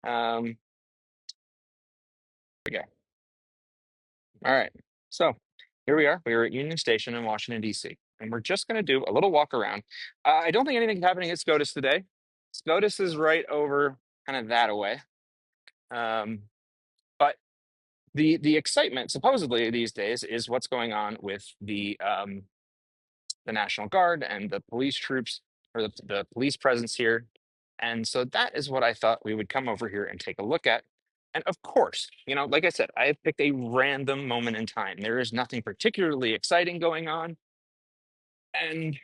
Here we go. All right. So here we are. We're at Union Station in Washington, D.C., and we're just going to do a little walk around. I don't think anything's happening at SCOTUS today. SCOTUS is right over kind of that away. But the excitement supposedly these days is what's going on with the National Guard and the police troops or the police presence here. And so that is what I thought we would come over here and take a look at. And of course, like I said, I have picked a random moment in time. There is nothing particularly exciting going on. And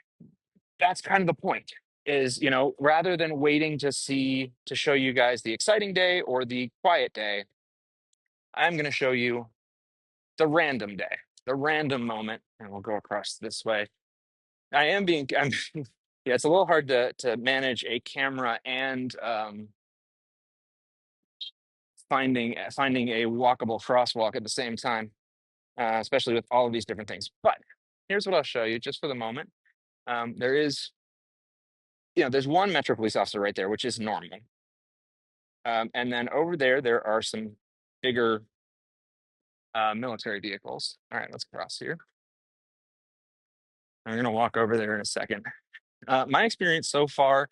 that's kind of the point is, rather than waiting to show you guys the exciting day or the quiet day, I'm going to show you the random day, the random moment. And we'll go across this way. I'm yeah, it's a little hard to manage a camera and finding a walkable crosswalk at the same time, especially with all of these different things. But here's what I'll show you just for the moment. There is, there's one Metro police officer right there, which is normal. And then over there are some bigger military vehicles. All right, let's cross here. I'm gonna walk over there in a second. My experience so far,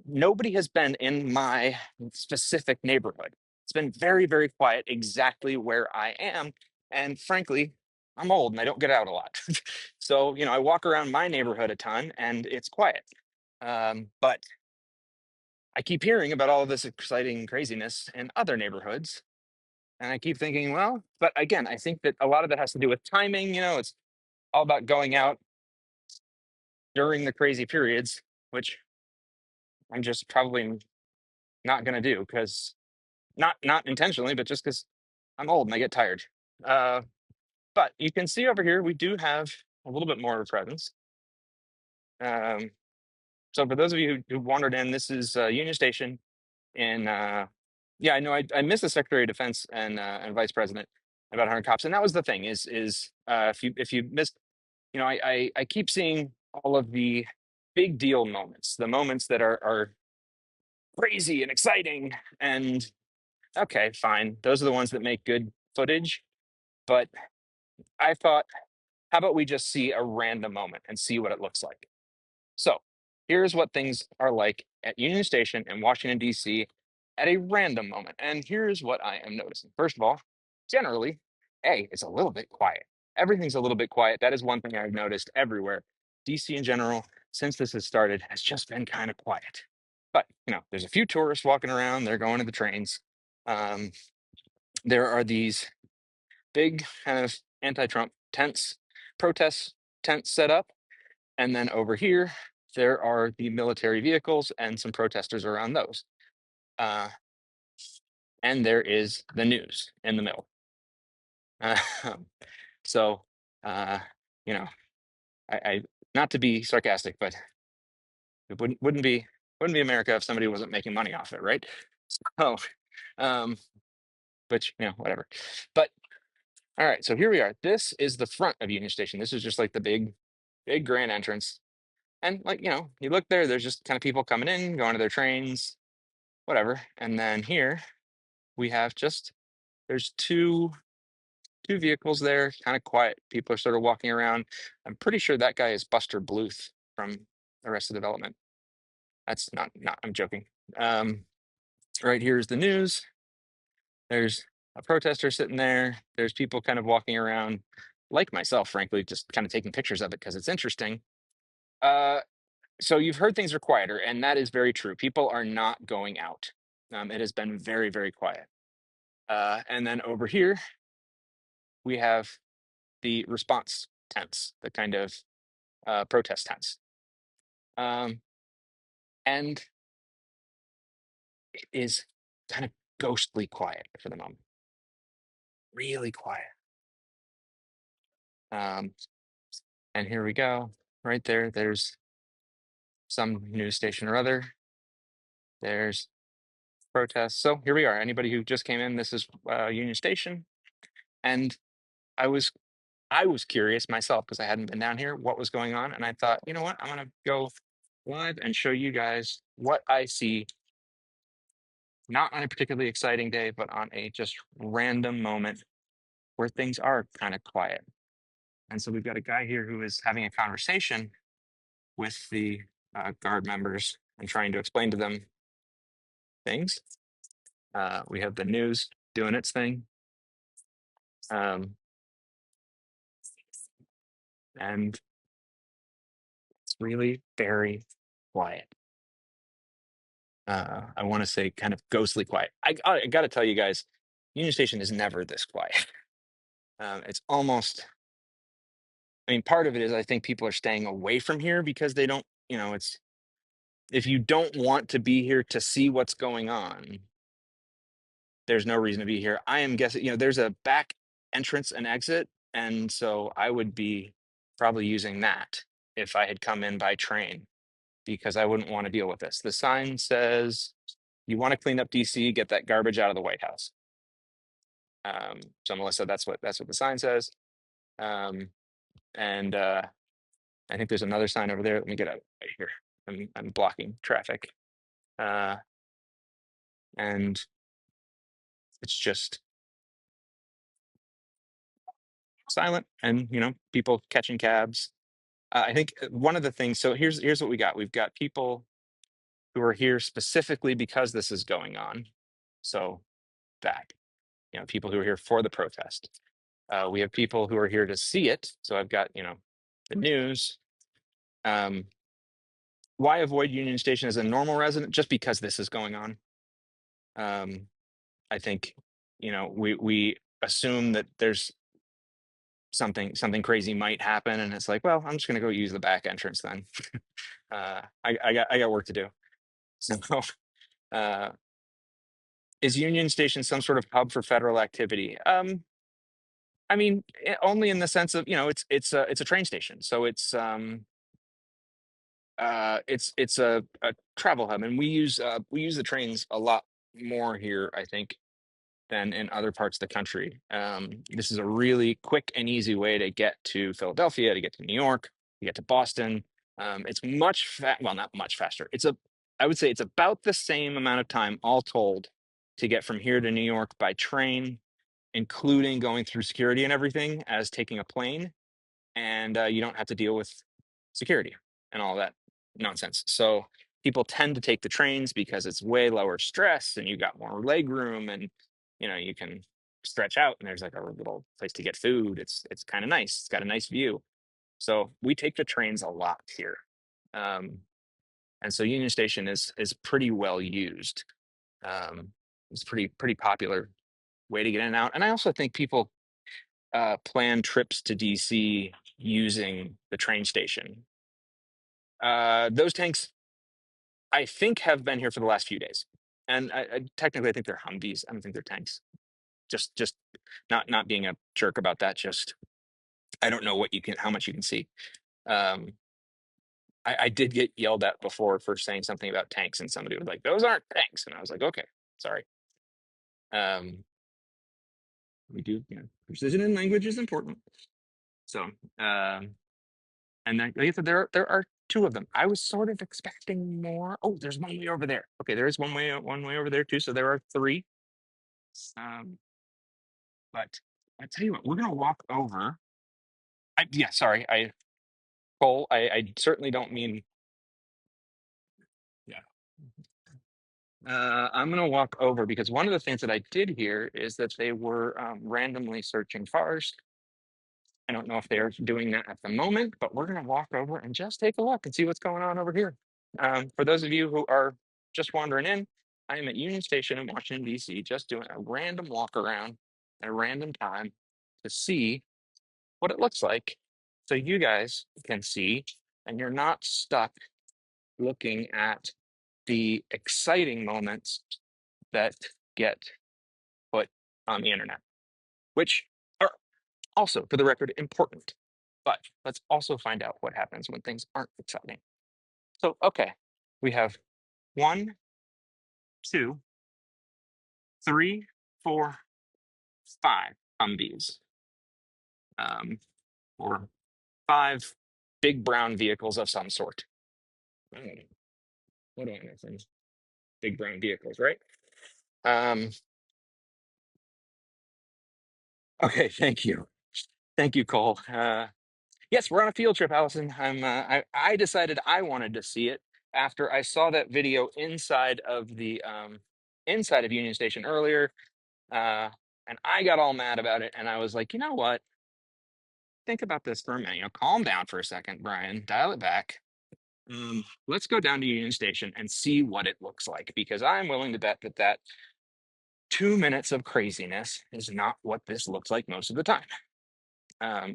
nobody has been in my specific neighborhood. It's been very, very quiet exactly where I am. And frankly, I'm old and I don't get out a lot. So, I walk around my neighborhood a ton and it's quiet. But I keep hearing about all of this exciting craziness in other neighborhoods. And I keep thinking, well, but again, I think that a lot of that has to do with timing. It's all about going out during the crazy periods, which I'm just probably not going to do because not intentionally, but just because I'm old and I get tired. Uh, but you can see over here, we do have a little bit more of a presence. Um, so for those of you who wandered in, this is Union Station. And yeah, I know I missed the Secretary of Defense and Vice President, about 100 cops. And that was the thing is if you missed, I keep seeing all of the big deal moments, the moments that are crazy and exciting. And okay, fine. Those are the ones that make good footage. But I thought, how about we just see a random moment and see what it looks like? So here's what things are like at Union Station in Washington, D.C. at a random moment. And here's what I am noticing. First of all, generally, it's a little bit quiet. Everything's a little bit quiet. That is one thing I've noticed everywhere. DC in general, since this has started, has just been kind of quiet. But, there's a few tourists walking around. They're going to the trains. Um, there are these big kind of anti-Trump tents, protest tents set up. And then over here, there are the military vehicles and some protesters around those. Uh, and there is the news in the middle. Uh, so, uh, you know, I not to be sarcastic, but it wouldn't be America if somebody wasn't making money off it, right? So, um, but whatever. But all right, so here we are. This is the front of Union Station. This is just like the big grand entrance. And like, you look there, there's just kind of people coming in, going to their trains, whatever. And then here we have there's two vehicles there, kind of quiet. People are sort of walking around. I'm pretty sure that guy is Buster Bluth from Arrested Development. That's not, I'm joking. Right here is the news. There's a protester sitting there. There's people kind of walking around, like myself, frankly, just kind of taking pictures of it because it's interesting. So you've heard things are quieter, and that is very true. People are not going out. It has been very, very quiet. And then over here, we have the response tents, the kind of protest tents. And it is kind of ghostly quiet for the moment, really quiet. And here we go. Right there, there's some news station or other. There's protests. So here we are. Anybody who just came in, this is Union Station. And I was curious myself because I hadn't been down here what was going on. And I thought, you know what? I'm going to go live and show you guys what I see not on a particularly exciting day, but on a just random moment where things are kind of quiet. And so we've got a guy here who is having a conversation with the guard members and trying to explain to them things. We have the news doing its thing. And it's really very quiet. I want to say kind of ghostly quiet. I got to tell you guys, Union Station is never this quiet. It's almost, I mean, part of it is I think people are staying away from here because they don't, it's, if you don't want to be here to see what's going on, there's no reason to be here. I am guessing, there's a back entrance and exit. And so I would be probably using that if I had come in by train because I wouldn't want to deal with this. The sign says, you want to clean up DC, get that garbage out of the White House. So Melissa, that's what the sign says. And I think there's another sign over there. Let me get out right here. I'm blocking traffic. And it's just silent and people catching cabs. I think one of the things, so here's what we got. We've got people who are here specifically because this is going on. So that, people who are here for the protest. We have people who are here to see it. So I've got, the news. Why avoid Union Station as a normal resident? Just because this is going on. I think, we assume that there's something crazy might happen, and it's like, well, I'm just gonna go use the back entrance then. I got work to do. So, uh, is Union Station some sort of hub for federal activity? I mean, only in the sense of it's a train station, so it's a travel hub, and we use the trains a lot more here, I think, than in other parts of the country. This is a really quick and easy way to get to Philadelphia, to get to New York, to get to Boston. It's well, not much faster. I would say it's about the same amount of time, all told, to get from here to New York by train, including going through security and everything, as taking a plane. And you don't have to deal with security and all that nonsense. So people tend to take the trains because it's way lower stress and you got more leg room and you can stretch out and there's like a little place to get food. It's kind of nice. It's got a nice view. So we take the trains a lot here. And so Union Station is pretty well used. It's pretty popular way to get in and out. And I also think people plan trips to DC using the train station. Those tanks, I think, have been here for the last few days, and technically, I think they're Humvees. I don't think they're tanks. Just not being a jerk about that. Just I don't know how much you can see. Um, I did get yelled at before for saying something about tanks, and somebody was like, "Those aren't tanks," and I was like, "Okay, sorry." Um, we do, precision in language is important. So, and then, like I said, there are two of them. I was sort of expecting more. Oh, there's one way over there. Okay, there is one way over there too. So there are three. Um, but I tell you what, we're gonna walk over. Yeah, sorry, Cole. I certainly don't mean. Yeah. I'm gonna walk over because one of the things that I did hear is that they were randomly searching cars. I don't know if they're doing that at the moment, but we're going to walk over and just take a look and see what's going on over here. For those of you who are just wandering in, I am at Union Station in Washington, D.C., just doing a random walk around at a random time to see what it looks like so you guys can see and you're not stuck looking at the exciting moments that get put on the internet, which are also, for the record, important. But let's also find out what happens when things aren't exciting. So, okay, we have 1, 2, 3, 4, 5 Humvees, or 5 big brown vehicles of some sort. I don't know. What do I know from big brown vehicles, right? Um, okay, thank you, Cole. Yes, we're on a field trip, Allison. I decided I wanted to see it after I saw that video inside of Union Station earlier, uh, and I got all mad about it. And I was like, you know what? Think about this for a minute. Calm down for a second, Brian. Dial it back. Let's go down to Union Station and see what it looks like, because I'm willing to bet that 2 minutes of craziness is not what this looks like most of the time.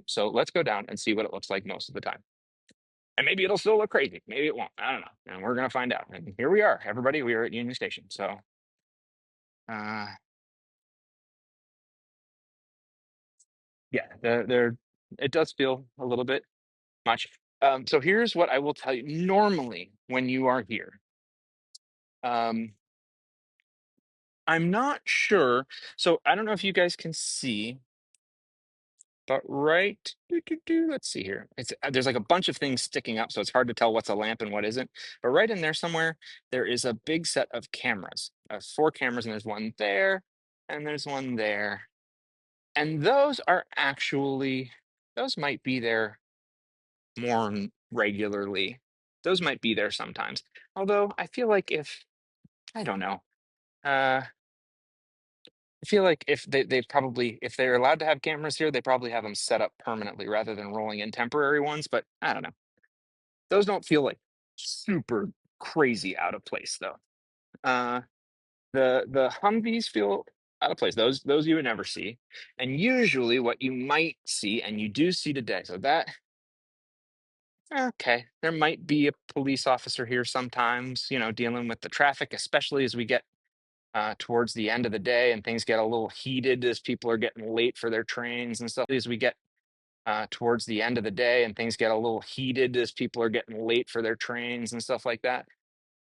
So let's go down and see what it looks like most of the time. And maybe it'll still look crazy. Maybe it won't. I don't know. And we're gonna find out. And here we are, everybody. We are at Union Station. So uh yeah, there it does feel a little bit much. So here's what I will tell you. Normally, when you are here, um, I'm not sure. So I don't know if you guys can see, but let's see here. There's like a bunch of things sticking up, so it's hard to tell what's a lamp and what isn't. But right in there somewhere, there is a big set of cameras, 4 cameras, and there's one there, and there's one there, and those might be there more regularly. Those might be there sometimes. Although I feel like if I don't know. Uh, I feel like if they probably, if they're allowed to have cameras here, they probably have them set up permanently rather than rolling in temporary ones. But I don't know. Those don't feel like super crazy out of place though. Uh, the Humvees feel out of place. Those you would never see. And usually what you might see, and you do see today. So that okay, there might be a police officer here sometimes, dealing with the traffic, especially as we get towards the end of the day and things get a little heated as people are getting late for their trains and stuff. As we get towards the end of the day and things get a little heated as people are getting late for their trains and stuff like that.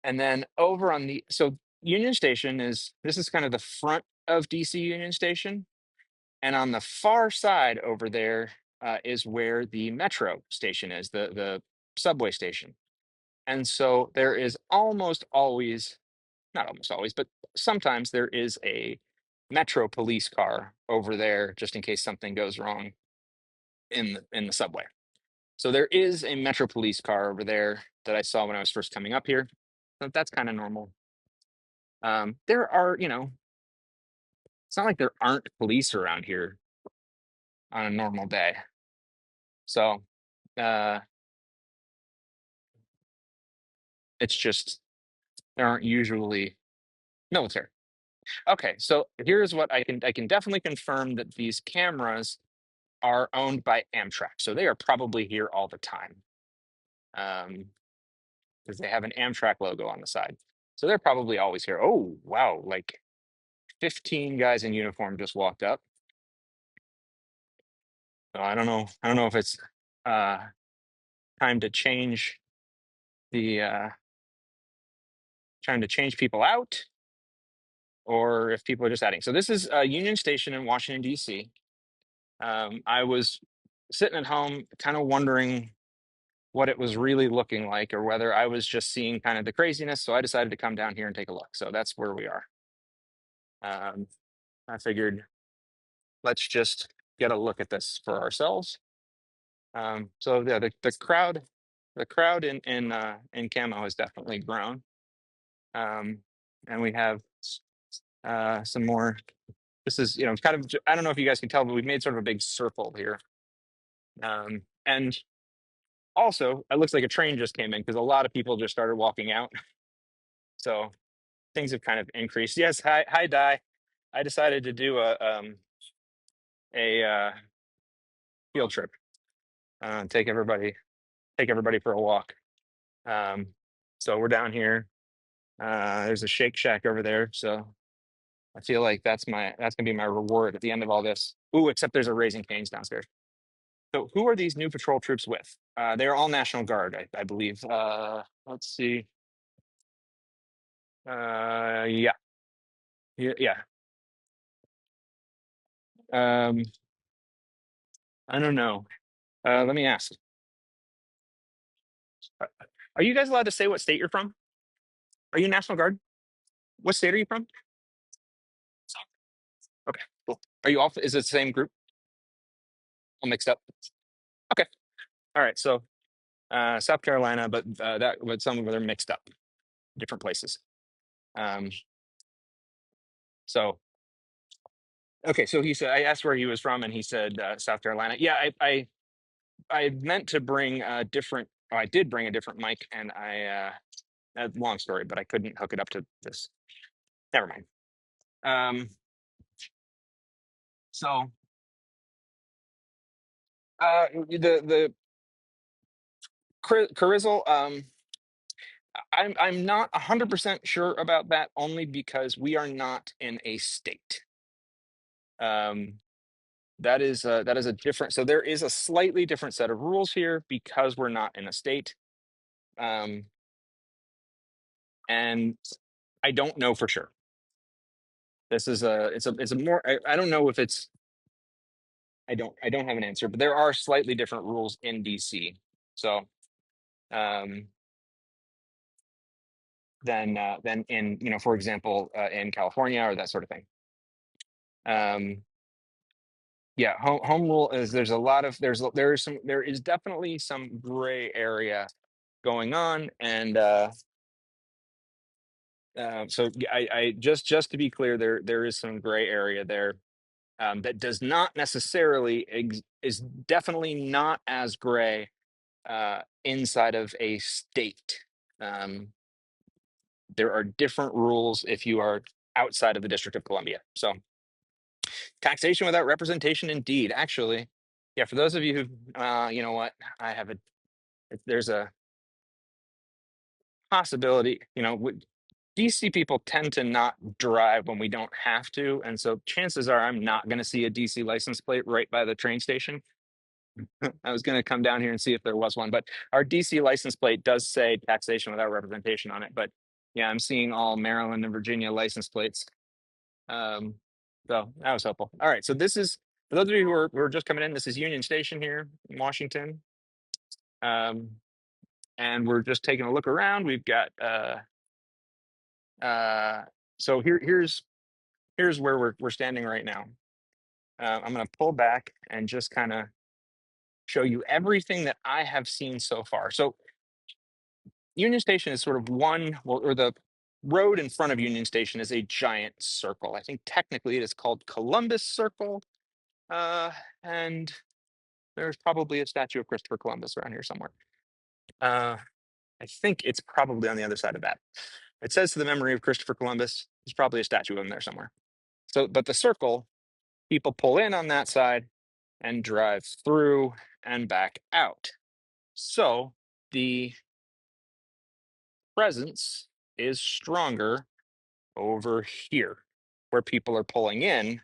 And then over on so Union Station this is kind of the front of DC Union Station. And on the far side over there is where the metro station is, the subway station. And so there is almost always, not almost always, but sometimes there is a metro police car over there just in case something goes wrong in the subway. So there is a metro police car over there that I saw when I was first coming up here. So that's kind of normal. There are, it's not like there aren't police around here on a normal day. So uh it's just there aren't usually military. Okay, so here's what I can definitely confirm that these cameras are owned by Amtrak. So they are probably here all the time. Because they have an Amtrak logo on the side. So they're probably always here. Oh, wow, like 15 guys in uniform just walked up. So I don't know. I don't know if it's uh time to change the trying to change people out or if people are just adding. So this is Union Station in Washington, D.C. I was sitting at home kind of wondering what it was really looking like or whether I was just seeing kind of the craziness. So I decided to come down here and take a look. So that's where we are. Um, I figured let's just get a look at this for ourselves. So yeah, the crowd in camo has definitely grown. Um, and we have some more. This is kind of I don't know if you guys can tell, but we've made sort of a big circle here. And also, it looks like a train just came in because a lot of people just started walking out. So things have kind of increased. Yes, hi, Di. I decided to do a field trip. Take everybody for a walk. Um, so we're down here. There's a Shake Shack over there. So I feel like that's gonna be my reward at the end of all this. Ooh, except there's a Raising Cane's downstairs. So who are these new patrol troops with? They're all National Guard, I believe. Let's see. Yeah, yeah. Um, I don't know. Let me ask. Uh, Are you guys allowed to say what state you're from? Are you National Guard? What state are you from? Okay, cool. Are you all? Is it the same group? All mixed up. Okay. All right. So South Carolina, but some of them are mixed up, different places. Um, so okay. So he said I asked where he was from, and he said South Carolina. Yeah, I meant to bring a different. Oh, I did bring a different mic, and long story, but I couldn't hook it up to this. Never mind. So the Carizzle, I'm not 100% sure about that, only because we are not in a state. That is a different. So there is a slightly different set of rules here because we're not in a state. Um, and I don't know for sure. This is it's a more I don't know if it's I don't have an answer, but there are slightly different rules in DC. So um than in, for example, in California or that sort of thing. Um yeah, home rule is there's a lot of there is definitely some gray area going on, and so I just to be clear, there is some gray area there, that does not necessarily is definitely not as gray inside of a state. Um, there are different rules if you are outside of the District of Columbia. So taxation without representation, indeed. Actually, yeah. For those of you who, you know what, I have a there's a possibility. DC people tend to not drive when we don't have to, and so chances are I'm not going to see a DC license plate right by the train station. I was going to come down here and see if there was one, but our DC license plate does say taxation without representation on it. But yeah, I'm seeing all Maryland and Virginia license plates. Um, so that was helpful. All right, so this is for those of you who are just coming in. This is Union Station here in Washington, um, and we're just taking a look around. We've got so here's where we're standing right now. I'm going to pull back and just kind of show you everything that I have seen so far. So Union Station is sort of or the road in front of Union Station is a giant circle. I think technically it is called Columbus Circle. And there's probably a statue of Christopher Columbus around here somewhere. I think it's probably on the other side of that. It says to the memory of Christopher Columbus. There's probably a statue of him there somewhere. So, but the circle, people pull in on that side and drive through and back out. So the presence is stronger over here where people are pulling in.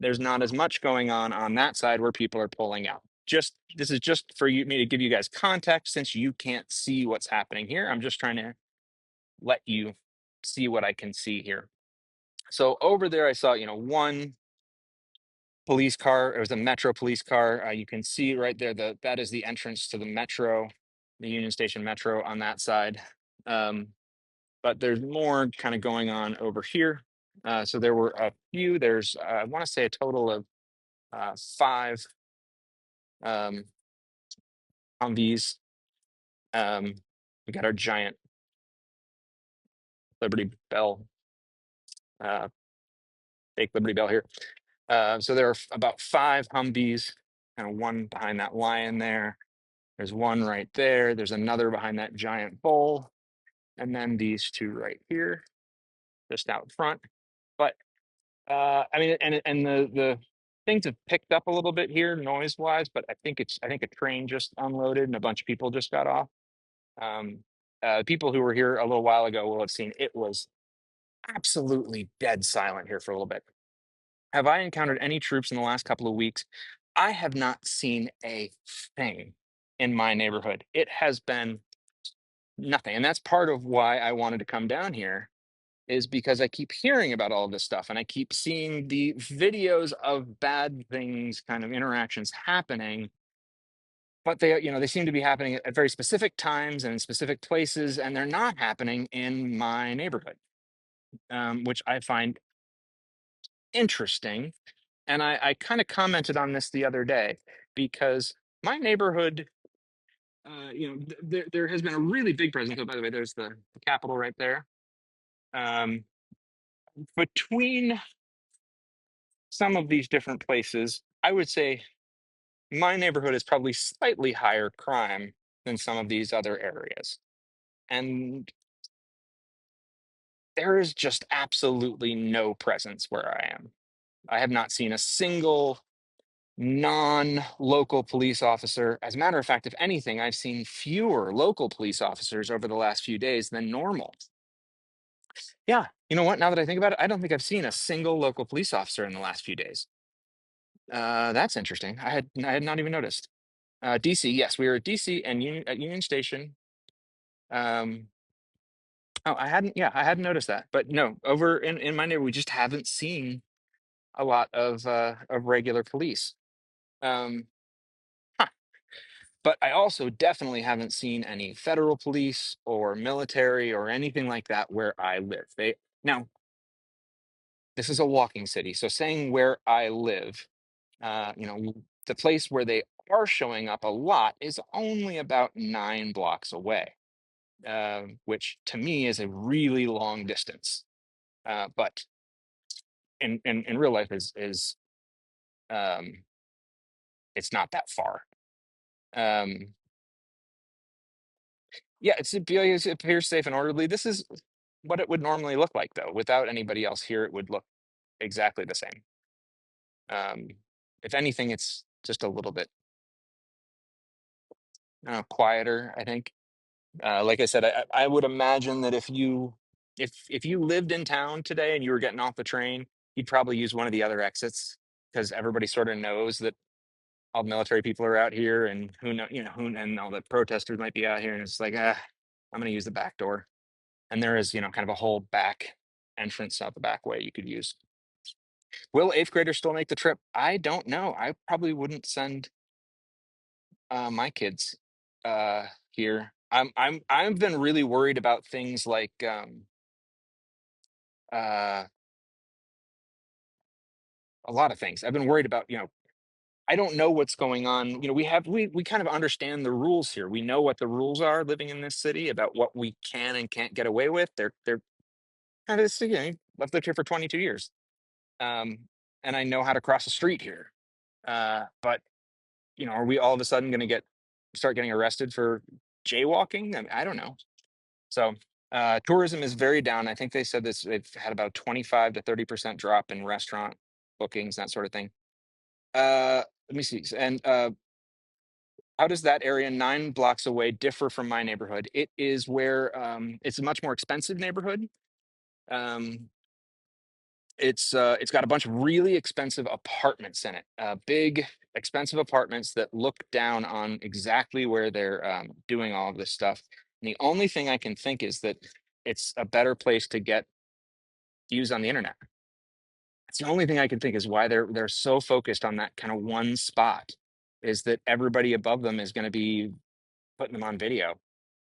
There's not as much going on that side where people are pulling out. This is just for me to give you guys context, since you can't see what's happening here. I'm just trying to let you see what I can see here. So over there, I saw, one police car. It was a Metro police car. You can see right there that is the entrance to the Metro, the Union Station Metro on that side. But there's more kind of going on over here. So there were a few. There's I want to say a total of 5 Humvees. We got our giant Liberty Bell, fake Liberty Bell here. So there are about 5 Humvees, kind of one behind that lion there. There's one right there. There's another behind that giant bull. And then these 2 right here, just out front. But I mean, and the things have picked up a little bit here noise wise, but I think a train just unloaded and a bunch of people just got off. People who were here a little while ago will have seen it was absolutely dead silent here for a little bit. Have I encountered any troops in the last couple of weeks? I have not seen a thing in my neighborhood. It has been nothing. And that's part of why I wanted to come down here, is because I keep hearing about all of this stuff and I keep seeing the videos of bad things, kind of interactions happening. But they seem to be happening at very specific times and in specific places, and they're not happening in my neighborhood, which I find interesting. And I kind of commented on this the other day because my neighborhood, there has been a really big presence. Oh, by the way, there's the Capitol right there. Um, Between some of these different places, I would say my neighborhood is probably slightly higher crime than some of these other areas. And there is just absolutely no presence where I am. I have not seen a single non-local police officer. As a matter of fact, if anything, I've seen fewer local police officers over the last few days than normal. Yeah, you know what? Now that I think about it, I don't think I've seen a single local police officer in the last few days. That's interesting. I had not even noticed. DC, yes, we were at DC and at Union Station. Um, oh, I hadn't noticed that. But no, over in my neighborhood, we just haven't seen a lot of regular police. Um, huh. But I also definitely haven't seen any federal police or military or anything like that where I live. Now, this is a walking city, so saying where I live, the place where they are showing up a lot is only about 9 blocks away, which to me is a really long distance. But in real life is um, it's not that far. Um, yeah, it appears safe and orderly. This is what it would normally look like, though. Without anybody else here, it would look exactly the same. Um, if anything, it's just a little bit quieter, I think. Like I said, I would imagine that if you lived in town today and you were getting off the train, you'd probably use one of the other exits because everybody sort of knows that all the military people are out here, and who know, and all the protesters might be out here, and it's like, I'm going to use the back door. And there is, kind of a whole back entrance out the back way you could use. Will eighth graders still make the trip? I don't know. I probably wouldn't send my kids here. I've been really worried about things like uh, a lot of things. I've been worried about, I don't know what's going on. We kind of understand the rules here. We know what the rules are living in this city about what we can and can't get away with. They're kind of, I've lived here for 22 years. Um, and I know how to cross the street here. But are we all of a sudden going to start getting arrested for jaywalking? I don't know. So tourism is very down. I think they said they've had about 25 to 30% drop in restaurant bookings, that sort of thing. Let me see. And how does that area 9 blocks away differ from my neighborhood? It is where it's a much more expensive neighborhood. Um, it's got a bunch of really expensive apartments in it, big expensive apartments that look down on exactly where they're doing all of this stuff. And the only thing I can think is that it's a better place to get views on the internet. It's the only thing I can think is why they're so focused on that kind of one spot, is that everybody above them is going to be putting them on video,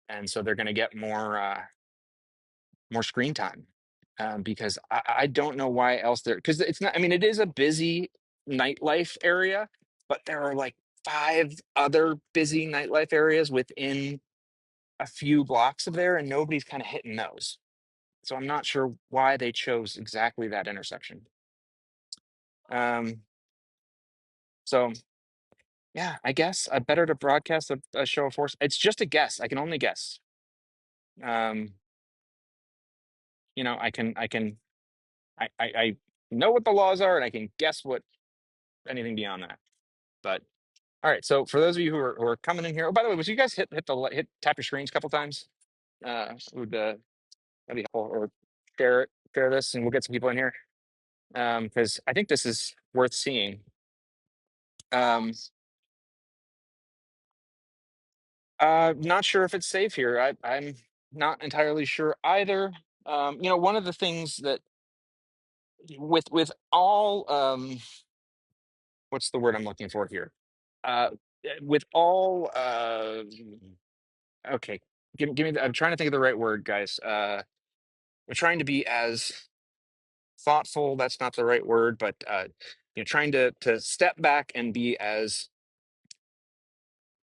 and so they're going to get more screen time. Because I don't know why else there, because it's not. I mean, it is a busy nightlife area, but there are like five other busy nightlife areas within a few blocks of there, and nobody's kind of hitting those. So I'm not sure why they chose exactly that intersection. Um, so yeah, I guess I better to broadcast a show of force. It's just a guess. I can only guess. Um, I know what the laws are, and I can guess what anything beyond that. But all right. So for those of you who are coming in here, oh, by the way, was you guys hit tap your screens a couple times? Would that'd be helpful, or share this, and we'll get some people in here. Because I think this is worth seeing. Um, Not sure if it's safe here. I'm not entirely sure either. One of the things that with all what's the word I'm looking for here? With all okay, give me. I'm trying to think of the right word, guys. We're trying to be as thoughtful. That's not the right word, but trying to step back and be as,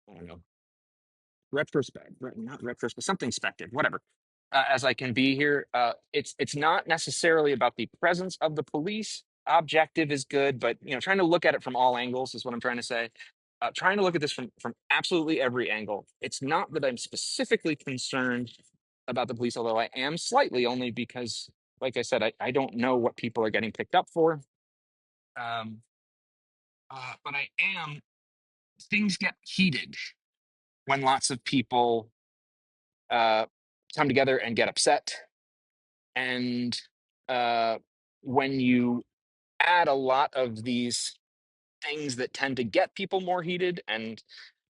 I don't know, not retrospect, something spective, whatever, as I can be here. It's not necessarily about the presence of the police. Objective is good, but trying to look at it from all angles is what I'm trying to say. Trying to look at this from absolutely every angle. It's not that I'm specifically concerned about the police, although I am slightly, only because, like I said, I don't know what people are getting picked up for. Um, but I am. Things get heated when lots of people uh, come together and get upset. And when you add a lot of these things that tend to get people more heated, and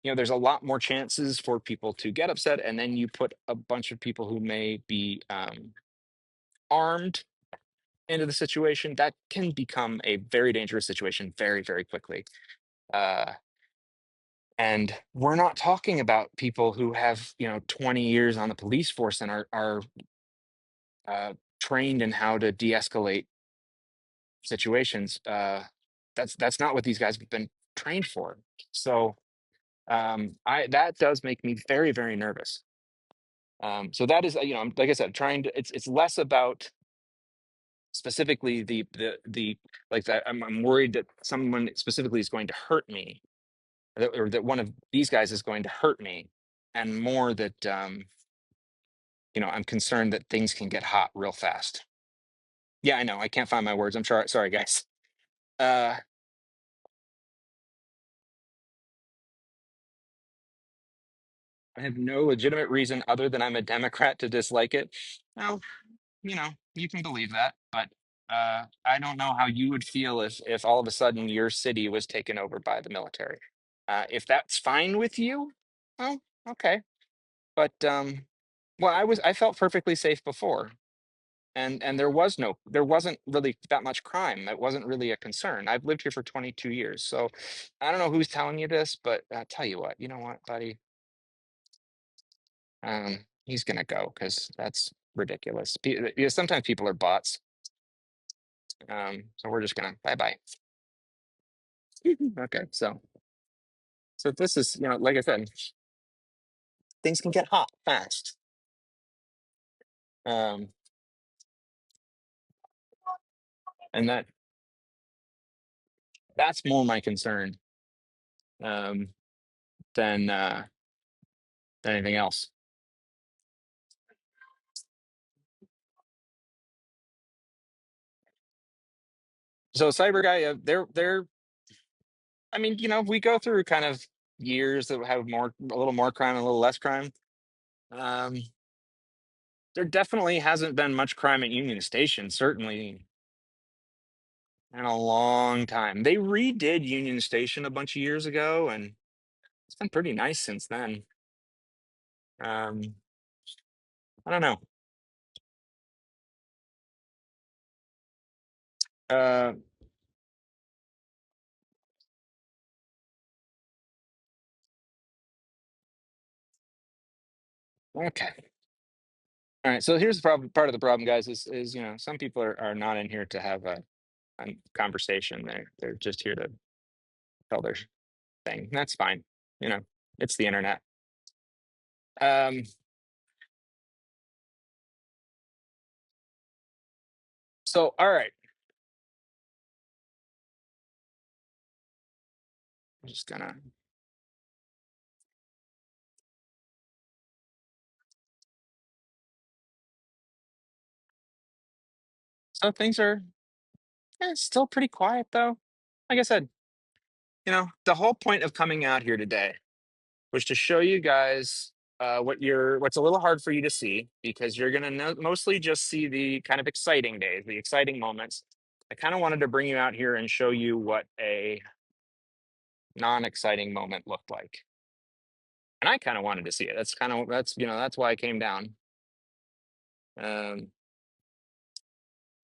there's a lot more chances for people to get upset, and then you put a bunch of people who may be armed into the situation, that can become a very dangerous situation very, very quickly. Uh, and we're not talking about people who have 20 years on the police force and are uh, trained in how to de-escalate situations. That's not what these guys have been trained for. So I that does make me very, very nervous. So that is, like I said, trying to. It's less about specifically the like that. I'm worried that someone specifically is going to hurt me, or that one of these guys is going to hurt me, and more that I'm concerned that things can get hot real fast. Yeah, I know. I can't find my words. I'm sorry, guys. Uh, I have no legitimate reason other than I'm a Democrat to dislike it. Well, you can believe that, but I don't know how you would feel if all of a sudden your city was taken over by the military. If that's fine with you, well, okay. But well, I felt perfectly safe before, and there wasn't really that much crime. It wasn't really a concern. I've lived here for 22 years, so I don't know who's telling you this, but I tell you what, you know what, buddy. He's gonna go because that's ridiculous. Because sometimes people are bots. So we're just gonna bye bye. Okay, so this is like I said, things can get hot fast. Um, and that's more my concern um than anything else. So cyber guy, they're I mean, we go through kind of years that have a little more crime and a little less crime. Um, there definitely hasn't been much crime at Union Station, certainly in a long time. They redid Union Station a bunch of years ago, and it's been pretty nice since then. Um, I don't know. Uh, okay. All right. So here's the problem. Part of the problem, guys, is some people are not in here to have a conversation. They're just here to tell their thing. That's fine. You know, it's the internet. Um, so all right. I'm just gonna. So things are still pretty quiet though. Like I said, the whole point of coming out here today was to show you guys what's a little hard for you to see because you're gonna mostly just see the kind of exciting days, the exciting moments. I kind of wanted to bring you out here and show you what a non-exciting moment looked like, and I kind of wanted to see it. That's why I came down. Um,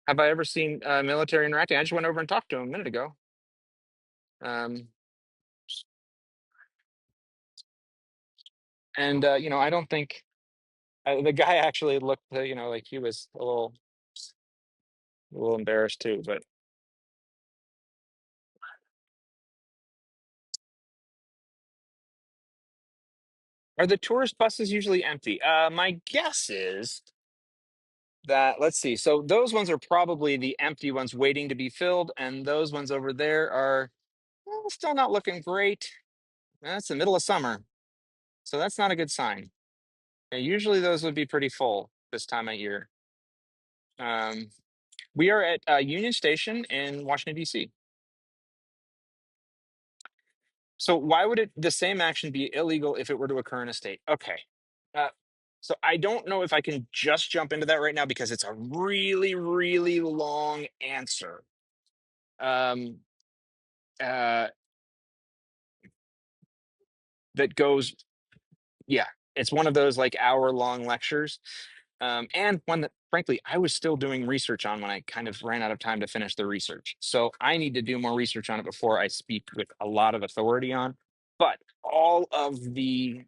have I ever seen military interacting? I just went over and talked to him a minute ago. Um, and I don't think the guy actually looked, like he was a little a little embarrassed too, but are the tourist buses usually empty? My guess is that, let's see. So those ones are probably the empty ones waiting to be filled, and those ones over there are still not looking great. That's the middle of summer, so that's not a good sign. Usually those would be pretty full this time of year. Um, we are at Union Station in Washington, D.C. So why would the same action be illegal if it were to occur in a state? Okay. Uh, so I don't know if I can just jump into that right now because it's a really, really long answer. Um, uh, that goes, yeah, it's one of those like hour-long lectures, and one that frankly I was still doing research on when I kind of ran out of time to finish the research. So I need to do more research on it before I speak with a lot of authority on. But all of the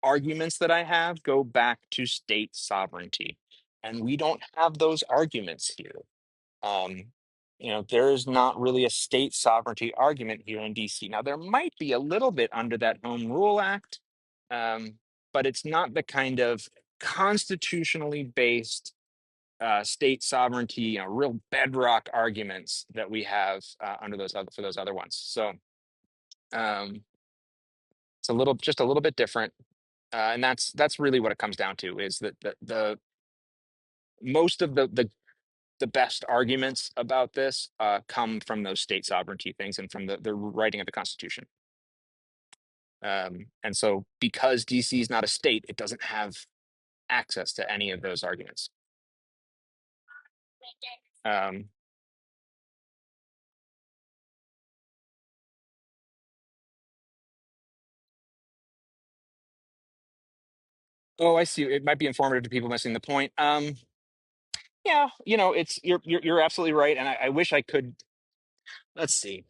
arguments that I have go back to state sovereignty, and we don't have those arguments here. Um, there is not really a state sovereignty argument here in DC. Now, there might be a little bit under that Home Rule Act, um, but it's not the kind of constitutionally based state sovereignty, real bedrock arguments that we have under those other for those other ones. So um, it's just a little bit different, and that's really what it comes down to is that the most of the best arguments about this come from those state sovereignty things and from the writing of the Constitution. And so, because DC is not a state, it doesn't have access to any of those arguments. Um, oh, I see. It might be informative to people missing the point. Yeah, it's you're absolutely right, and I wish I could. Let's see.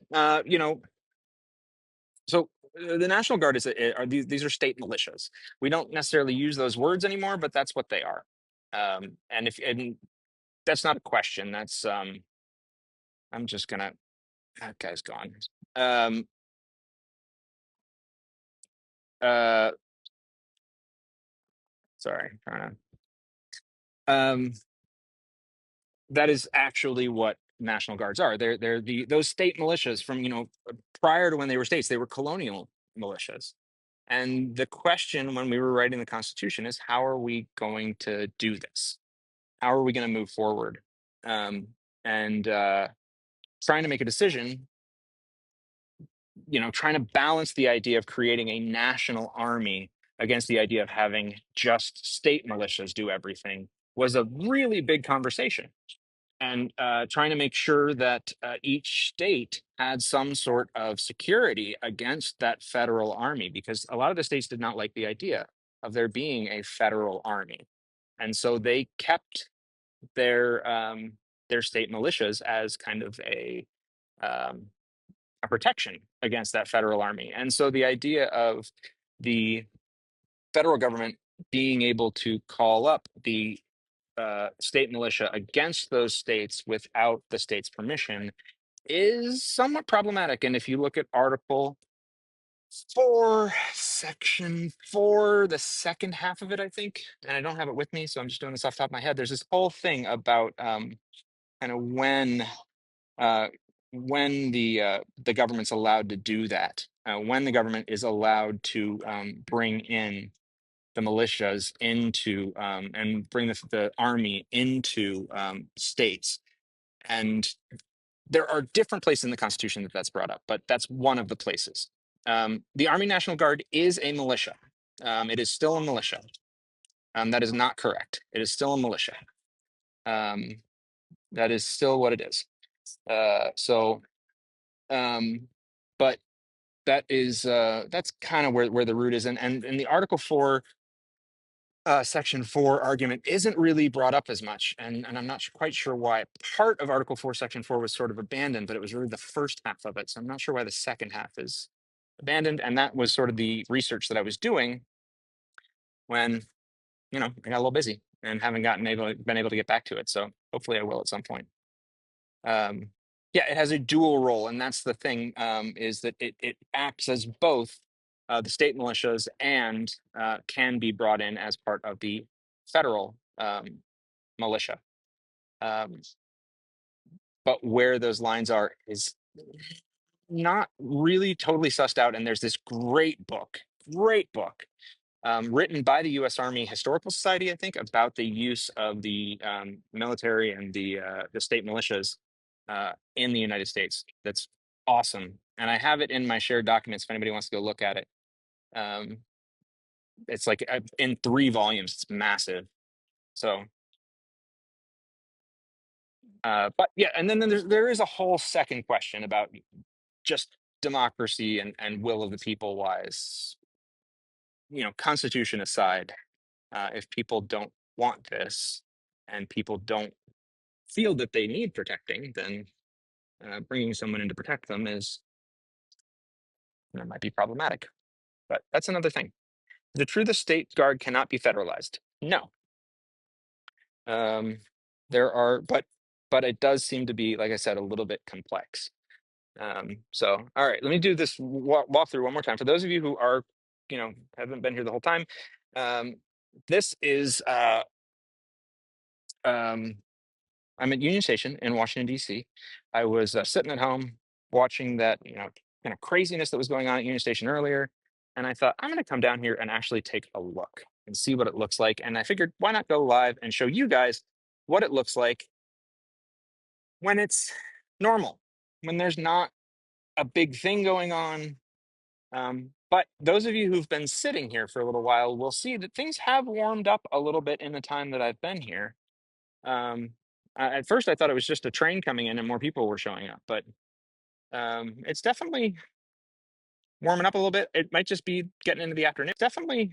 So the National Guard are these are state militias. We don't necessarily use those words anymore, but that's what they are. And that's not a question. That's I'm just gonna that guy's gone. Um uh Sorry, trying to that is actually what National Guards are. They're those state militias from, prior to when they were states, they were colonial militias. And the question when we were writing the Constitution is how are we going to do this? How are we going to move forward? And trying to make a decision, trying to balance the idea of creating a national army against the idea of having just state militias do everything was a really big conversation. And trying to make sure that each state had some sort of security against that federal army, because a lot of the states did not like the idea of there being a federal army. And so they kept their state militias as kind of um, a protection against that federal army. And so the idea of the federal government being able to call up the state militia against those states without the state's permission is somewhat problematic. And if you look at Article 4, Section 4, the second half of it, I think, and I don't have it with me, so I'm just doing this off the top of my head. There's this whole thing about kind of uh, when the government's allowed to do that, when the government is allowed to bring in the militias into and bring the army into states. And there are different places in the Constitution that that's brought up, but that's one of the places. The Army National Guard is a militia. It is still a militia. That is not correct. It is still a militia. Um, that is still what it is. So, but that's kind of where the root is, and in the Article 4 Section 4 argument isn't really brought up as much, and I'm not quite sure why. Part of Article 4, Section 4 was sort of abandoned, but it was really the first half of it. So I'm not sure why the second half is abandoned. And that was sort of the research that I was doing when, I got a little busy and haven't been able to get back to it. So hopefully I will at some point. Um, yeah, it has a dual role, and that's the thing, is that it acts as both the state militias and can be brought in as part of the federal militia. Um, but where those lines are is not really totally sussed out. And there's this great book written by the U.S. Army Historical Society, I think, about the use of the military and the state militias in the United States. That's awesome, and I have it in my shared documents if anybody wants to go look at it. Um, it's like in 3 volumes. It's massive. So, but yeah, and then there is a whole second question about just democracy and will of the people wise. Constitution aside, if people don't want this and people don't feel that they need protecting, then bringing someone in to protect them might be problematic. But that's another thing. Is it true the state guard cannot be federalized? No. Um, there are, but it does seem to be, like I said, a little bit complex. So, all right, let me do this walk through one more time for those of you who are, haven't been here the whole time. This is um, I'm at Union Station in Washington, D.C. I was sitting at home watching that, kind of craziness that was going on at Union Station earlier. And I thought, I'm going to come down here and actually take a look and see what it looks like. And I figured, why not go live and show you guys what it looks like when it's normal, when there's not a big thing going on. But those of you who've been sitting here for a little while will see that things have warmed up a little bit in the time that I've been here. Um, at first, I thought it was just a train coming in and more people were showing up, but it's definitely warming up a little bit. It might just be getting into the afternoon. Definitely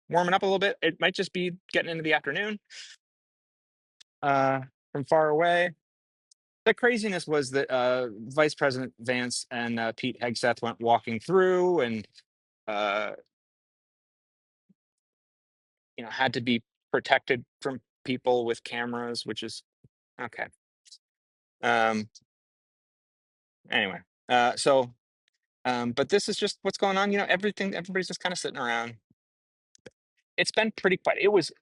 warming up a little bit. It might just be getting into the afternoon from far away. The craziness was that Vice President Vance and Pete Hegseth went walking through and uh, had to be protected from people with cameras, which is okay. Um, anyway, but this is just what's going on. Everybody's just kind of sitting around. It's been pretty quiet. It was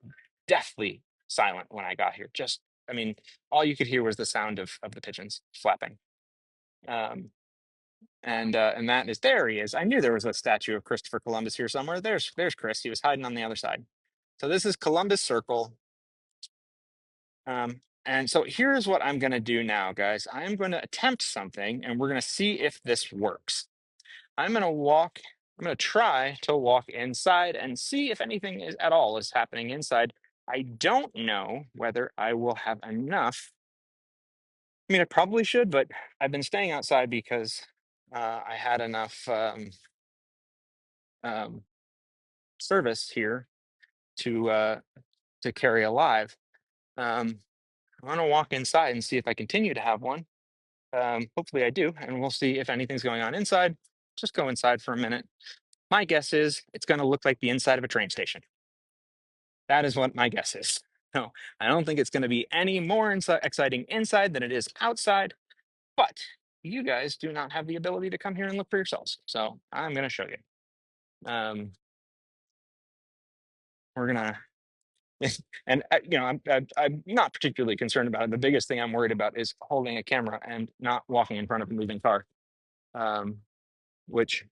deathly silent when I got here. I mean, all you could hear was the sound of the pigeons flapping. And that is, there he is. I knew there was a statue of Christopher Columbus here somewhere. There's Chris. He was hiding on the other side. So this is Columbus Circle. And so here's what I'm going to do now, guys. I'm going to attempt something, and we're going to see if this works. I'm going to try to walk inside and see if anything at all is happening inside. I don't know whether I will have enough. I mean, I probably should, but I've been staying outside because I had enough um, service here to carry alive. I'm going to walk inside and see if I continue to have one. Hopefully I do, and we'll see if anything's going on inside. Just go inside for a minute. My guess is it's going to look like the inside of a train station. That is what my guess is. No, I don't think it's going to be any more exciting inside than it is outside, but you guys do not have the ability to come here and look for yourselves. So I'm going to show you. We're going to and I'm not particularly concerned about it. The biggest thing I'm worried about is holding a camera and not walking in front of a moving car, which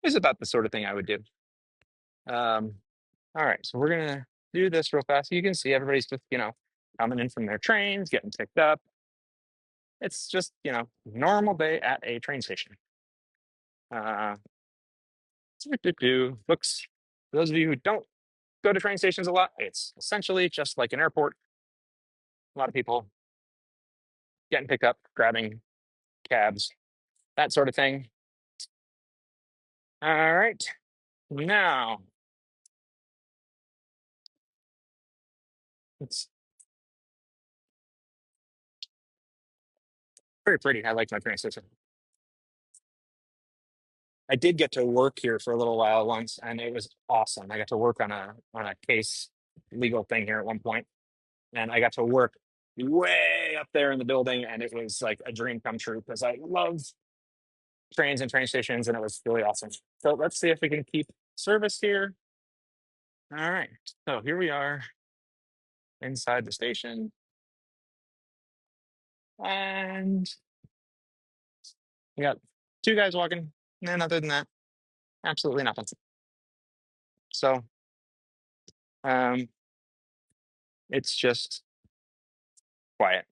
is about the sort of thing I would do. All right, so we're gonna do this real fast. You can see everybody's just coming in from their trains, getting picked up. It's just normal day at a train station. Looks, for those of you who don't go to train stations a lot, it's essentially just like an airport. A lot of people getting picked up, grabbing cabs, that sort of thing. All right, now it's very pretty. I like my train station. I did get to work here for a little while once, and it was awesome. I got to work on a case legal thing here at one point, and I got to work way way up there in the building, and it was like a dream come true because I love trains and train stations, and it was really awesome. So let's see if we can keep service here. All right, so here we are inside the station, and we got two guys walking, and other than that, absolutely nothing. So um, it's just quiet,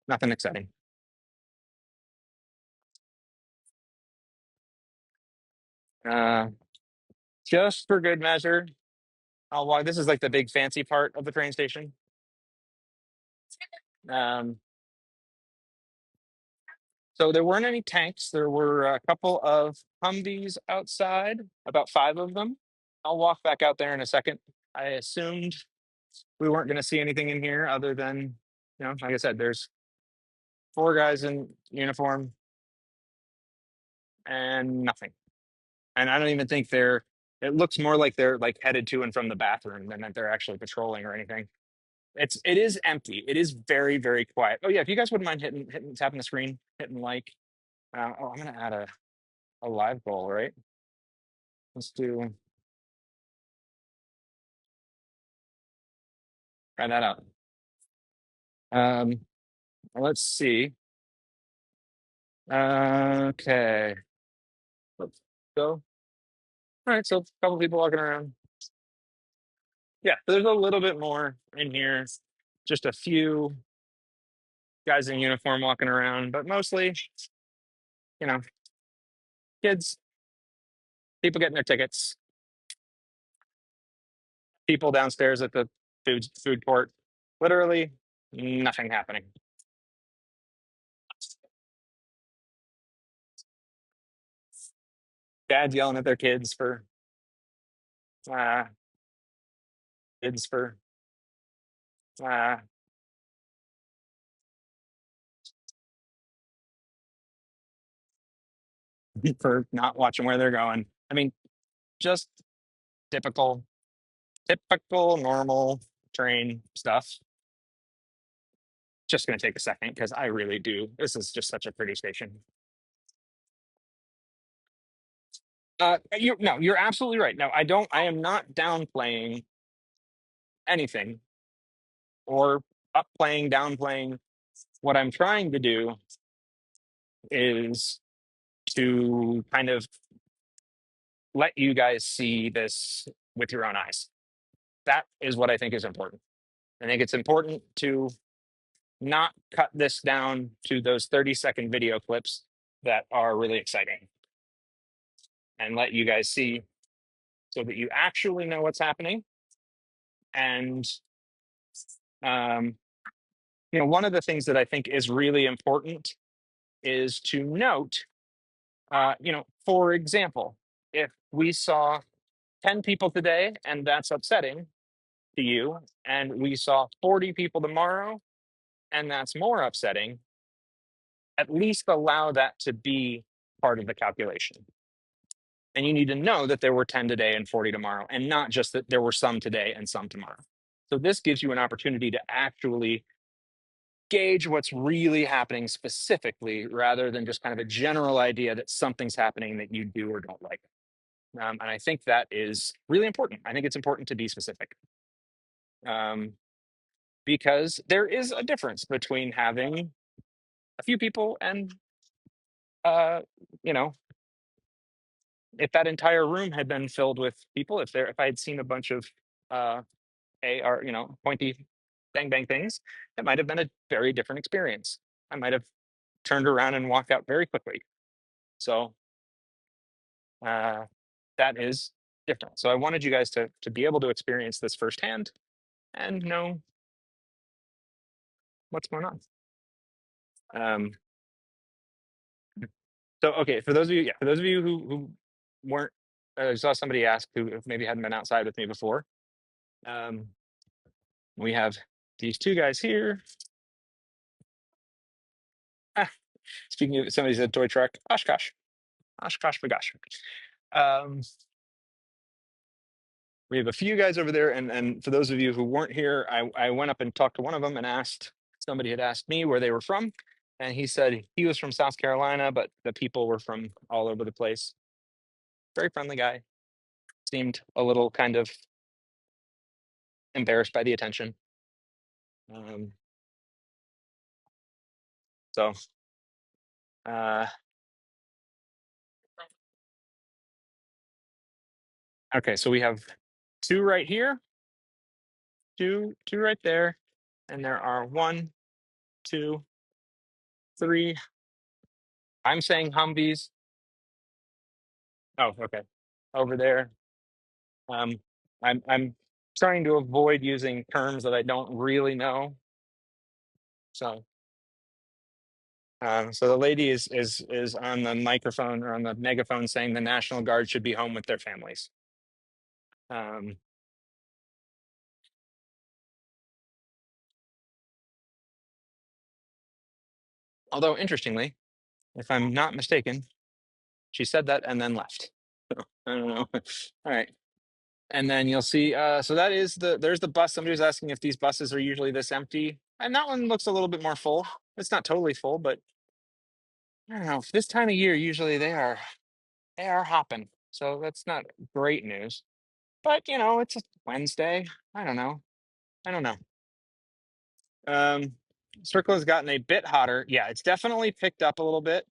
nothing exciting. Uh, just for good measure, I'll walk. This is like the big fancy part of the train station. Um, so there weren't any tanks. There were a couple of Humvees outside, about five of them. I'll walk back out there in a second. I assumed we weren't going to see anything in here other than, like I said, there's four guys in uniform and nothing. And I don't even think it looks more like they're like headed to and from the bathroom than that they're actually patrolling or anything. It is empty. It is very, very quiet. Oh yeah, if you guys wouldn't mind tapping the screen, hitting like. I'm gonna add a live goal, right? Let's try that out. Um, let's see. Okay, let's go. All right, so a couple people walking around. Yeah, there's a little bit more in here. Just a few guys in uniform walking around, but mostly, you know, kids, people getting their tickets, people downstairs at the food court. Literally nothing happening. Dads yelling at their uh, kids uh, for not watching where they're going. I mean, just typical, typical, normal train stuff. Just going to take a second because I really do. This is just such a pretty station. No, you're absolutely right. No, I am not downplaying anything or upplaying, downplaying. What I'm trying to do is to kind of let you guys see this with your own eyes. That is what I think is important. I think it's important to not cut this down to those 30-second video clips that are really exciting and let you guys see so that you actually know what's happening. And, one of the things that I think is really important is to note, for example, if we saw 10 people today and that's upsetting to you, and we saw 40 people tomorrow and that's more upsetting, at least allow that to be part of the calculation. And you need to know that there were 10 today and 40 tomorrow, and not just that there were some today and some tomorrow. So this gives you an opportunity to actually gauge what's really happening specifically rather than just kind of a general idea that something's happening that you do or don't like. And I think that is really important. I think it's important to be specific. Because there is a difference between having a few people and, uh, you know, if that entire room had been filled with people, if I had seen a bunch of AR, pointy bang bang things, it might have been a very different experience. I might have turned around and walked out very quickly. So that is different. So I wanted you guys to be able to experience this firsthand and know what's going on. So okay, for those of you who weren't, I saw somebody ask who maybe hadn't been outside with me before. We have these two guys here. Speaking of, somebody said toy truck. Oshkosh, Oshkosh Bagosh. We have a few guys over there, and for those of you who weren't here, I went up and talked to one of them and asked somebody had asked me where they were from, and he said he was from South Carolina, but the people were from all over the place. Very friendly guy. Seemed a little kind of embarrassed by the attention. Um, so, uh, okay, so we have two right here, two right there, and there are one, two, three. I'm saying Humvees. Oh, okay. Over there. Um, I'm trying to avoid using terms that I don't really know. So, so the lady is on the microphone or on the megaphone saying the National Guard should be home with their families. Um, although interestingly, if I'm not mistaken, she said that and then left. I don't know. All right. And then you'll see, so that is there's the bus. Somebody was asking if these buses are usually this empty. And that one looks a little bit more full. It's not totally full, but I don't know. This time of year, usually they are hopping. So that's not great news. But it's a Wednesday. I don't know. I don't know. Um, Circle has gotten a bit hotter. Yeah, it's definitely picked up a little bit.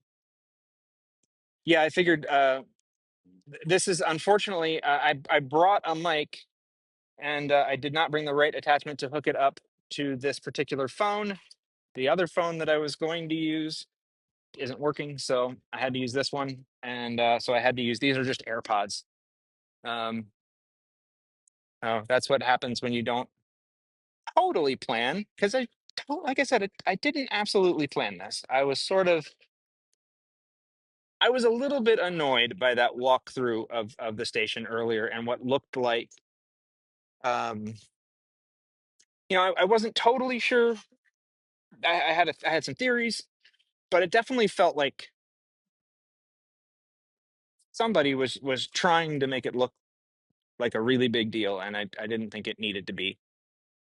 Yeah, I figured this is unfortunately I brought a mic and I did not bring the right attachment to hook it up to this particular phone. The other phone that I was going to use isn't working, so I had to use this one, and so I had to use these are just AirPods. Um, oh, that's what happens when you don't totally plan, because like I said, I didn't absolutely plan this. I was a little bit annoyed by that walkthrough of the station earlier and what looked like, um, I wasn't totally sure. I had some theories, but it definitely felt like somebody was trying to make it look like a really big deal, and I didn't think it needed to be.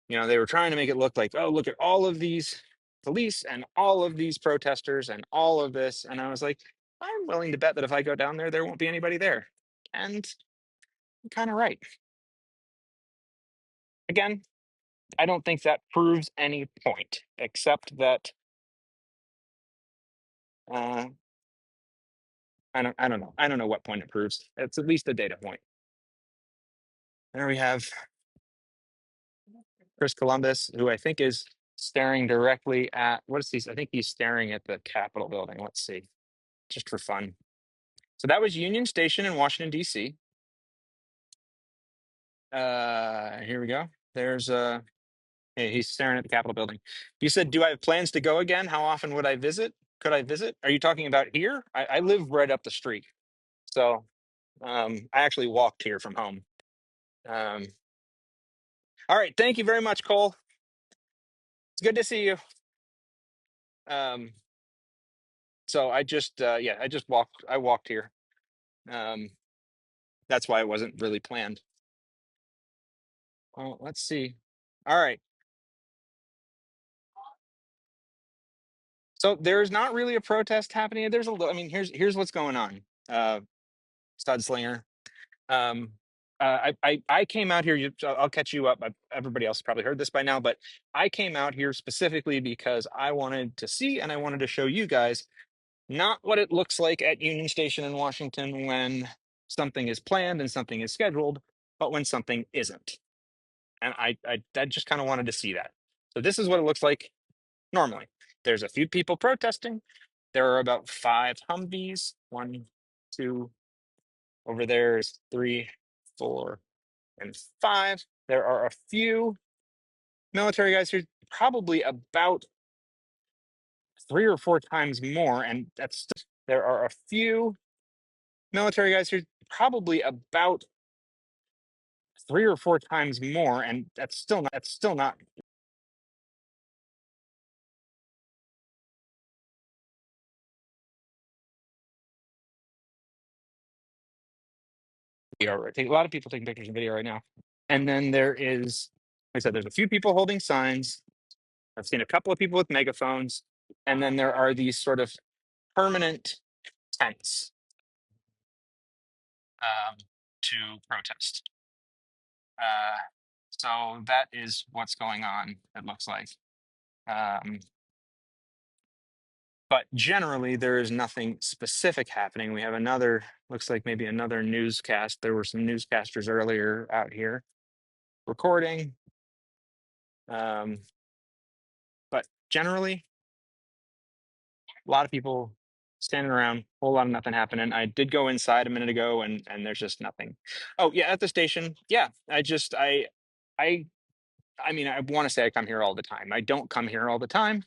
They were trying to make it look like, oh, look at all of these police and all of these protesters and all of this, and I was like, I'm willing to bet that if I go down there, there won't be anybody there, and I'm kind of right. Again, I don't think that proves any point, except that uh, I don't know. I don't know what point it proves. It's at least a data point. There we have Chris Columbus, who I think is staring directly at what is he? I think he's staring at the Capitol building. Let's see, just for fun. So that was Union Station in Washington D.C. Here we go. There's hey, he's staring at the Capitol building. You said, "Do I have plans to go again? How often would I visit? Could I visit? Are you talking about here? I live right up the street, so I actually walked here from home. Um, all right, thank you very much, Cole. It's good to see you. Um, so I just yeah, I just walked. I walked here. Um, that's why it wasn't really planned. Well, let's see. All right. So there's not really a protest happening. There's a little. I mean, here's what's going on. Stud Slinger. Um, I came out here. I'll catch you up. Everybody else probably heard this by now, but I came out here specifically because I wanted to see and I wanted to show you guys not what it looks like at Union Station in Washington when something is planned and something is scheduled, but when something isn't. And I just kind of wanted to see that. So this is what it looks like normally. There's a few people protesting. There are about 5 Humvees. One, two, over there is 3, 4, and 5. There are a few military guys here, probably about 3 or 4 times more, and there are a few military guys here, probably about 3 or 4 times more, and that's still not video. A lot of people taking pictures and video right now. And then there is, like I said, there's a few people holding signs. I've seen a couple of people with megaphones, and then there are these sort of permanent tents um, to protest. Uh, so that is what's going on, it looks like. Um, but generally, there is nothing specific happening. We have another, looks like maybe another newscast. There were some newscasters earlier out here recording. Um, but generally, a lot of people standing around, whole lot of nothing happening. I did go inside a minute ago, and there's just nothing. Oh yeah, at the station. Yeah, I I mean, I want to say I come here all the time. I don't come here all the time,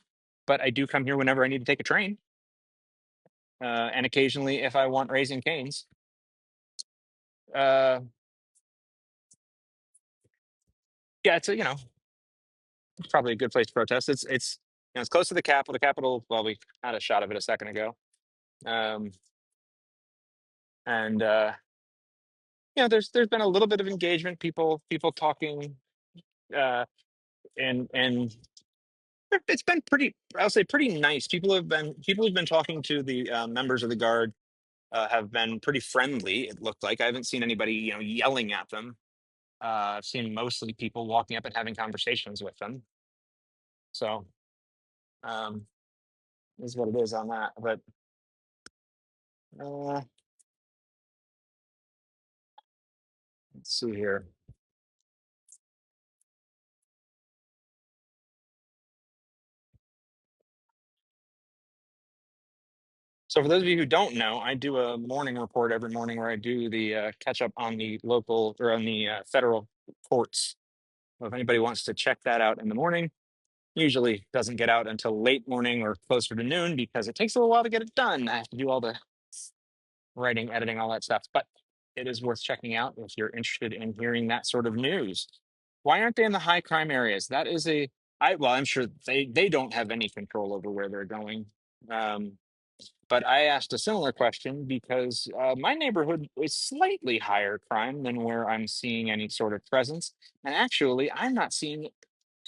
but I do come here whenever I need to take a train, and occasionally if I want Raising Canes. Uh, yeah, it's a, it's probably a good place to protest. It's close to the Capitol. The Capitol. Well, we had a shot of it a second ago, um, and there's been a little bit of engagement. People talking, uh, and it's been pretty. I'll say pretty nice. People who've been talking to the members of the guard have been pretty friendly. It looked like I haven't seen anybody yelling at them. I've seen mostly people walking up and having conversations with them. So um, is what it is on that. But uh, let's see here. So for those of you who don't know, I do a morning report every morning where I do the catch up on the local or on the federal courts. So if anybody wants to check that out in the morning, usually doesn't get out until late morning or closer to noon because it takes a little while to get it done. I have to do all the writing, editing, all that stuff. But it is worth checking out if you're interested in hearing that sort of news. Why aren't they in the high crime areas? That is I'm sure they don't have any control over where they're going. Um, but I asked a similar question because my neighborhood is slightly higher crime than where I'm seeing any sort of presence. And actually, I'm not seeing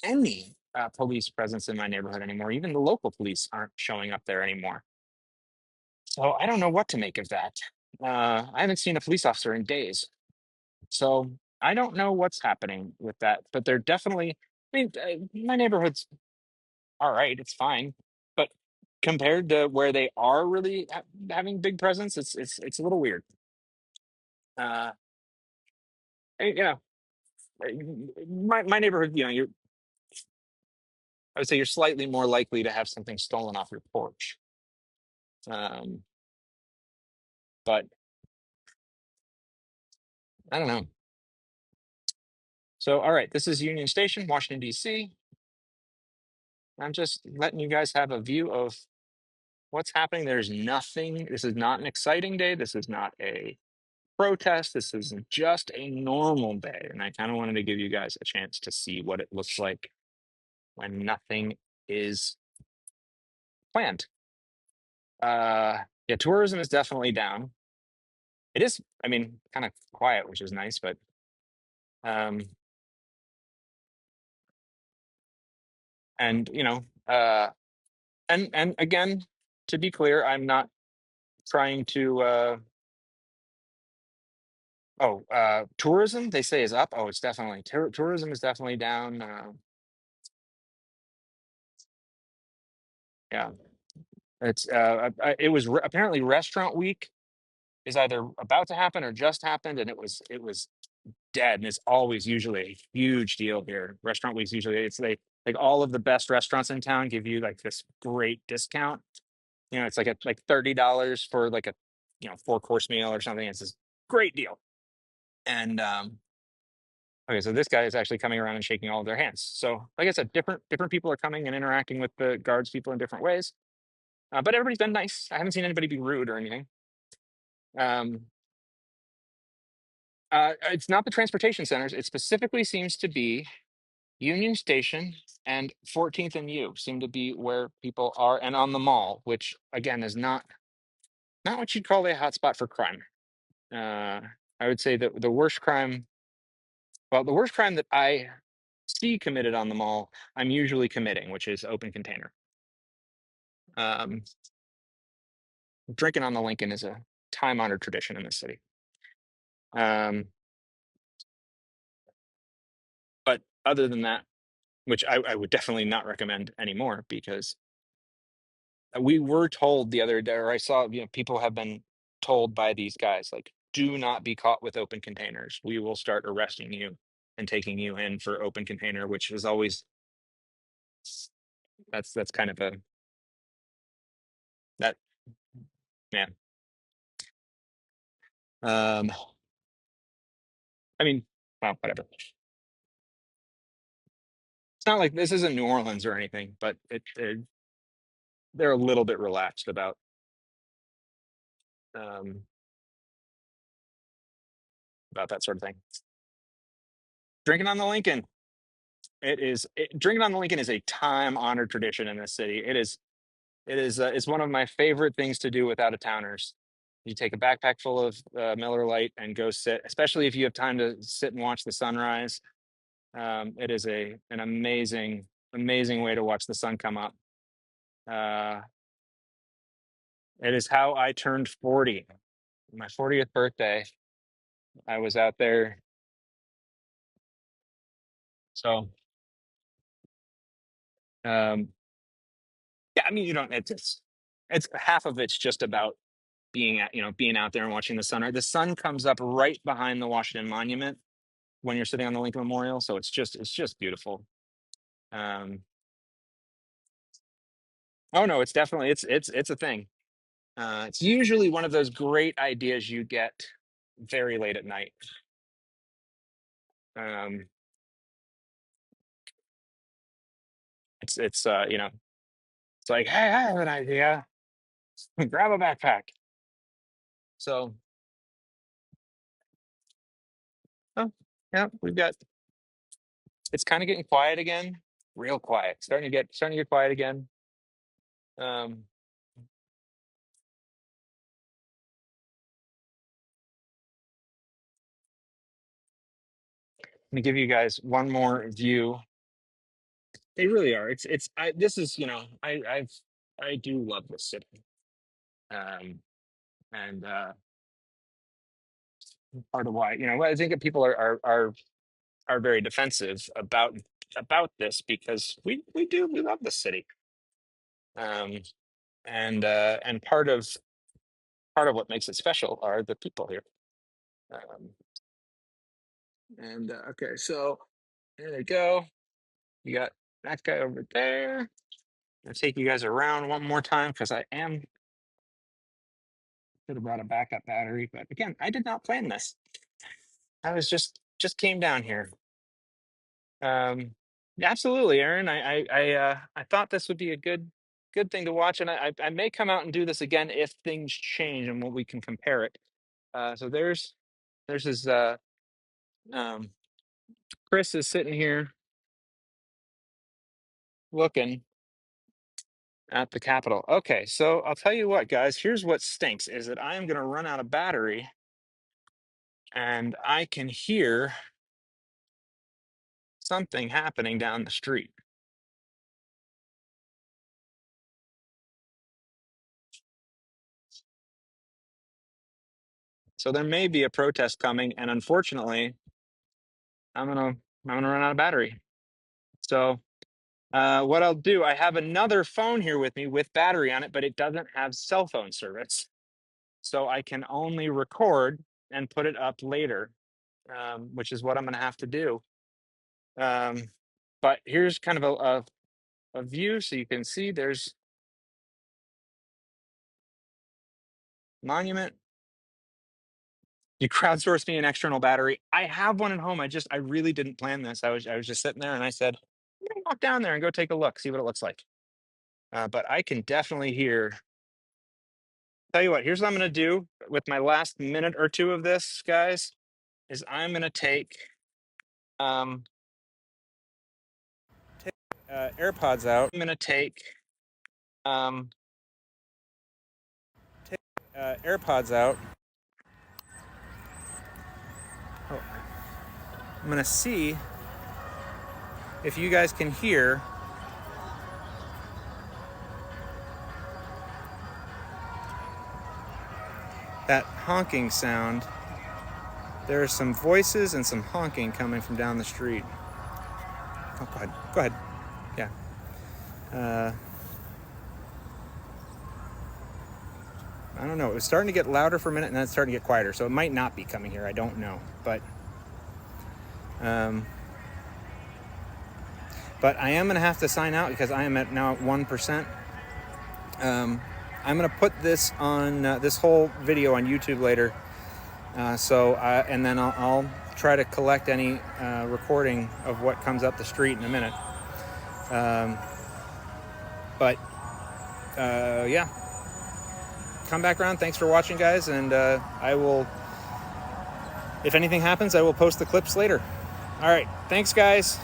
any police presence in my neighborhood anymore. Even the local police aren't showing up there anymore. So I don't know what to make of that. I haven't seen a police officer in days. So I don't know what's happening with that. But they're definitely, I mean, my neighborhood's all right. It's fine. But compared to where they are really having big presence, it's a little weird. Uh, and, my neighborhood, I would say you're slightly more likely to have something stolen off your porch. Um, but I don't know. So, all right, this is Union Station, Washington, D.C. I'm just letting you guys have a view of what's happening. There's nothing. This is not an exciting day. This is not a protest. This is just a normal day. And I kind of wanted to give you guys a chance to see what it looks like when nothing is planned. Yeah, tourism is definitely down. It is, I mean, kind of quiet, which is nice, but um, and and again, to be clear, I'm not trying to tourism they say is up. Oh, it's definitely tourism is definitely down. Yeah, it's it was apparently restaurant week is either about to happen or just happened, and it was dead. And it's always usually a huge deal here. Restaurant week's usually it's like all of the best restaurants in town give you like this great discount. It's like $30 for like a 4-course meal or something. It's this great deal. And okay, so this guy is actually coming around and shaking all of their hands. So, like I said, different people are coming and interacting with the guards people in different ways. But everybody's been nice. I haven't seen anybody be rude or anything. Um, it's not the transportation centers. It specifically seems to be Union Station and 14th and U seem to be where people are, and on the mall, which again is not what you'd call a hotspot for crime. Uh, I would say that the worst crime, well, the worst crime that I see committed on the mall, I'm usually committing, which is open container. Drinking on the Lincoln is a time-honored tradition in this city. But other than that, which I would definitely not recommend anymore, because we were told the other day, or I saw, people have been told by these guys, like, do not be caught with open containers. We will start arresting you and taking you in for open container, which is always, that's kind of a, that, man. Um, I mean, well, whatever. It's not like this isn't New Orleans or anything, but they're a little bit relaxed um, about that sort of thing. Drinking on the Lincoln. Drinking on the Lincoln is a time-honored tradition in this city. It's one of my favorite things to do with out-of-towners. You take a backpack full of Miller Lite and go sit, especially if you have time to sit and watch the sunrise. It is an amazing, amazing way to watch the sun come up. It is how I turned 40. My 40th birthday, I was out there. So, um, yeah, I mean, you don't. It's half of it's just about being out there and watching the sunrise. The sun comes up right behind the Washington Monument when you're sitting on the Lincoln Memorial, so it's just beautiful. Um, oh no, it's definitely it's a thing. It's usually one of those great ideas you get very late at night. Um, it's like, hey, I have an idea. Grab a backpack. So, oh yeah, it's kind of getting quiet again, real quiet. Starting to get quiet again. Um, Let me give you guys one more view. They really are. This is, I do love this city. Um, and Part of why, I think that people are very defensive about this, because we love the city. Um, and part of what makes it special are the people here. Um, and Okay, so there they go. You got that guy over there. I'll take you guys around one more time, because should have brought a backup battery, but again, I did not plan this. I was just came down here. Yeah, absolutely, Aaron. I thought this would be a good thing to watch, and I may come out and do this again if things change and what we can compare it. So there's his um Chris is sitting here looking at the Capitol. Okay, so I'll tell you what, guys. Here's what stinks: is that I am going to run out of battery, and I can hear something happening down the street. So there may be a protest coming, and unfortunately, I'm gonna run out of battery. So what I'll do, I have another phone here with me with battery on it, but it doesn't have cell phone service, so I can only record and put it up later, which is what I'm gonna have to do. Um, but here's kind of a view, so you can see there's Monument. You crowdsourced me an external battery. I have one at home. I really didn't plan this. I was just sitting there and I said, I'm gonna walk down there and go take a look, see what it looks like. But I can definitely hear. Tell you what, here's what I'm gonna do with my last minute or two of this, guys, is I'm gonna take um AirPods out. I'm gonna take um AirPods out. Oh, I'm gonna see if you guys can hear that honking sound. There are some voices and some honking coming from down the street. Oh, go ahead. Yeah. I don't know. It was starting to get louder for a minute, and then it's starting to get quieter. So it might not be coming here. I don't know. But I am going to have to sign out because I am now at 1%. I'm going to put this on this whole video on YouTube later. And then I'll try to collect any recording of what comes up the street in a minute. Yeah. Come back around. Thanks for watching, guys. And I will, if anything happens, I will post the clips later. All right. Thanks, guys.